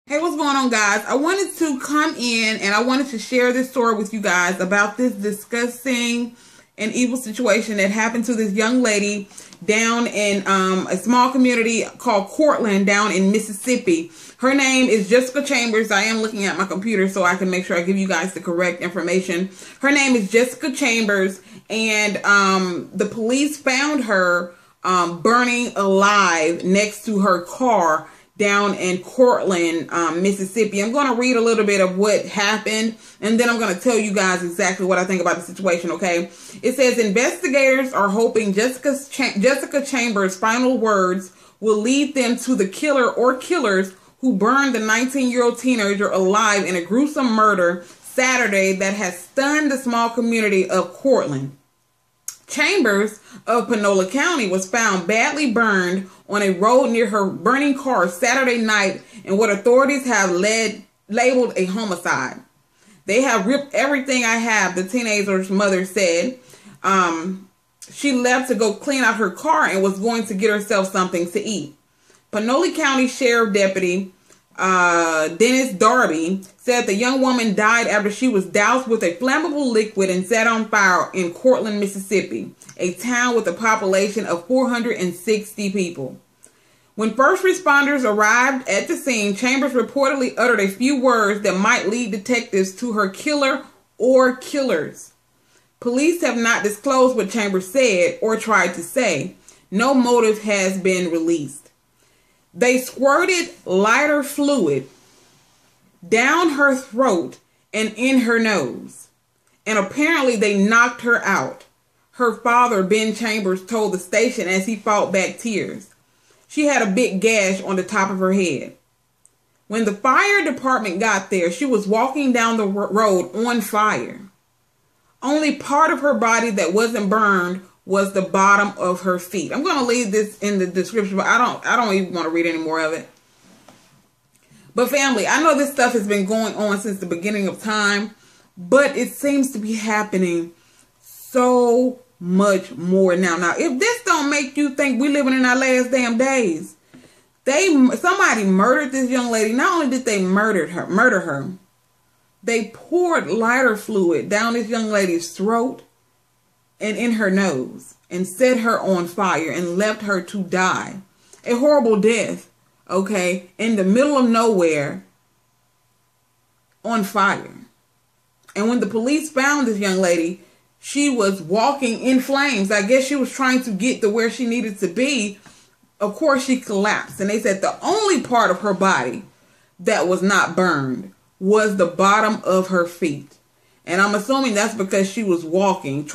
Hey, what's going on, guys? I wanted to come in and I wanted to share this story with you guys about this disgusting and evil situation that happened to this young lady down in a small community called Cortland down in Mississippi. Her name is Jessica Chambers. I am looking at my computer so I can make sure I give you guys the correct information. Her name is Jessica Chambers, and the police found her burning alive next to her car down in Cortland, Mississippi. I'm going to read a little bit of what happened, and then I'm going to tell you guys exactly what I think about the situation, okay? It says, investigators are hoping Jessica Chambers' final words will lead them to the killer or killers who burned the 19-year-old teenager alive in a gruesome murder Saturday that has stunned the small community of Cortland. Chambers of Panola County was found badly burned on a road near her burning car Saturday night in what authorities have labeled a homicide. They have ripped everything I have, the teenager's mother said. She left to go clean out her car and was going to get herself something to eat. Panola County Sheriff Deputy Dennis Darby said the young woman died after she was doused with a flammable liquid and set on fire in Cortland, Mississippi, a town with a population of 460 people. When first responders arrived at the scene, Chambers reportedly uttered a few words that might lead detectives to her killer or killers. Police have not disclosed what Chambers said or tried to say. No motive has been released. They squirted lighter fluid down her throat and in her nose. And apparently they knocked her out. Her father, Ben Chambers, told the station as he fought back tears. She had a big gash on the top of her head. When the fire department got there, she was walking down the road on fire. Only part of her body that wasn't burned was the bottom of her feet. I'm going to leave this in the description, but I don't even want to read any more of it. But family, I know this stuff has been going on since the beginning of time, but it seems to be happening so much more now. Now, if this don't make you think we're living in our last damn days, somebody murdered this young lady. Not only did they murder her, they poured lighter fluid down this young lady's throat and in her nose and set her on fire and left her to die. A horrible death, okay, in the middle of nowhere on fire. And when the police found this young lady, she was walking in flames. I guess she was trying to get to where she needed to be. Of course, she collapsed. And they said the only part of her body that was not burned was the bottom of her feet. And I'm assuming that's because she was walking,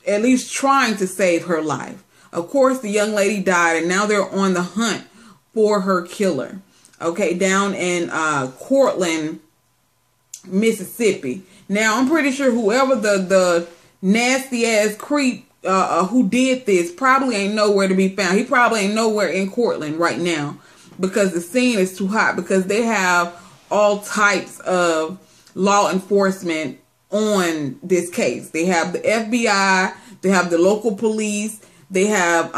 at least trying to save her life. Of course, the young lady died, and now they're on the hunt for her killer. Okay, down in Cortland, Mississippi. Now, I'm pretty sure whoever the nasty-ass creep who did this probably ain't nowhere to be found. He probably ain't nowhere in Cortland right now because the scene is too hot, because they have all types of law enforcement on this case. They have the FBI, they have the local police, they have,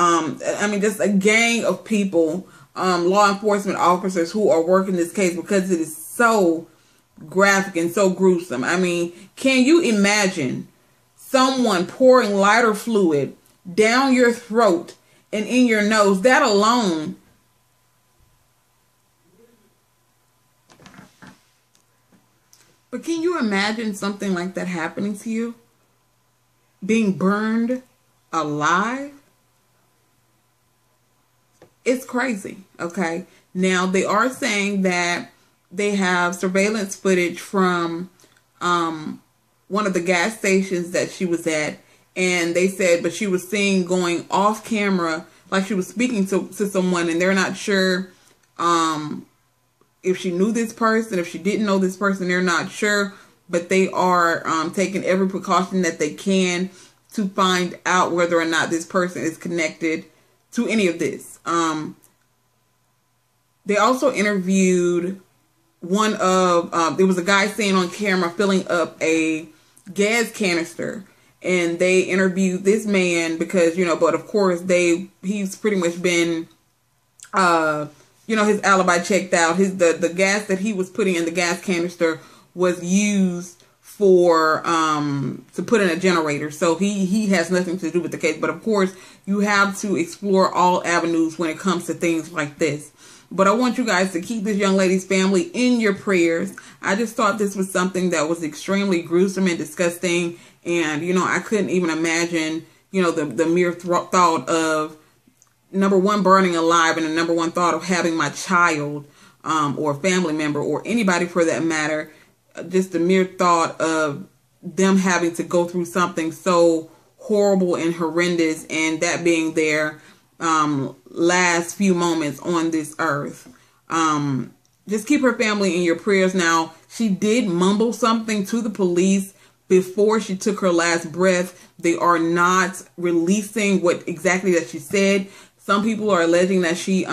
just a gang of people, law enforcement officers who are working this case because it is so graphic and so gruesome. I mean, can you imagine someone pouring lighter fluid down your throat and in your nose? That alone . But can you imagine something like that happening to you? Being burned alive? It's crazy, okay? Now, they are saying that they have surveillance footage from one of the gas stations that she was at. And they said, but she was seen going off camera, like she was speaking to someone, and they're not sure if she knew this person, if she didn't know this person, they're not sure, but they are taking every precaution that they can to find out whether or not this person is connected to any of this. They also interviewed there was a guy seen on camera filling up a gas canister, and they interviewed this man because, but of course he's pretty much been you know, his alibi checked out. The gas that he was putting in the gas canister was used for to put in a generator. So he has nothing to do with the case. But of course, you have to explore all avenues when it comes to things like this. But I want you guys to keep this young lady's family in your prayers. I just thought this was something that was extremely gruesome and disgusting. And, you know, I couldn't even imagine, you know, the mere thought of, number one, burning alive, and the number one thought of having my child or family member or anybody for that matter, just the mere thought of them having to go through something so horrible and horrendous, and that being their last few moments on this earth. Just keep her family in your prayers. Now, she did mumble something to the police before she took her last breath. They are not releasing what exactly that she said. Some people are alleging that she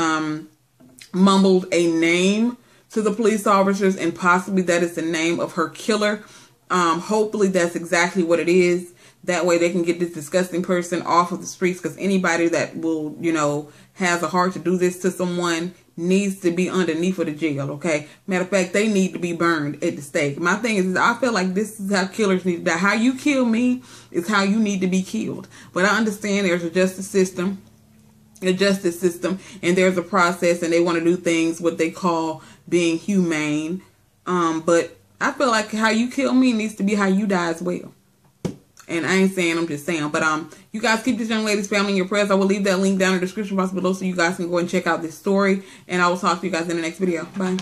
mumbled a name to the police officers, and possibly that is the name of her killer. Hopefully that's exactly what it is. That way they can get this disgusting person off of the streets, because anybody that will, you know, has a heart to do this to someone needs to be underneath of the jail, okay? Matter of fact, they need to be burned at the stake. My thing is, I feel like this is how killers need to die. How you kill me is how you need to be killed. But I understand there's a justice system, and there's a process, and they want to do things what they call being humane. But I feel like how you kill me needs to be how you die as well. And I ain't saying, I'm just saying. But you guys keep this young lady's family in your prayers. I will leave that link down in the description box below so you guys can go and check out this story. And I will talk to you guys in the next video. Bye.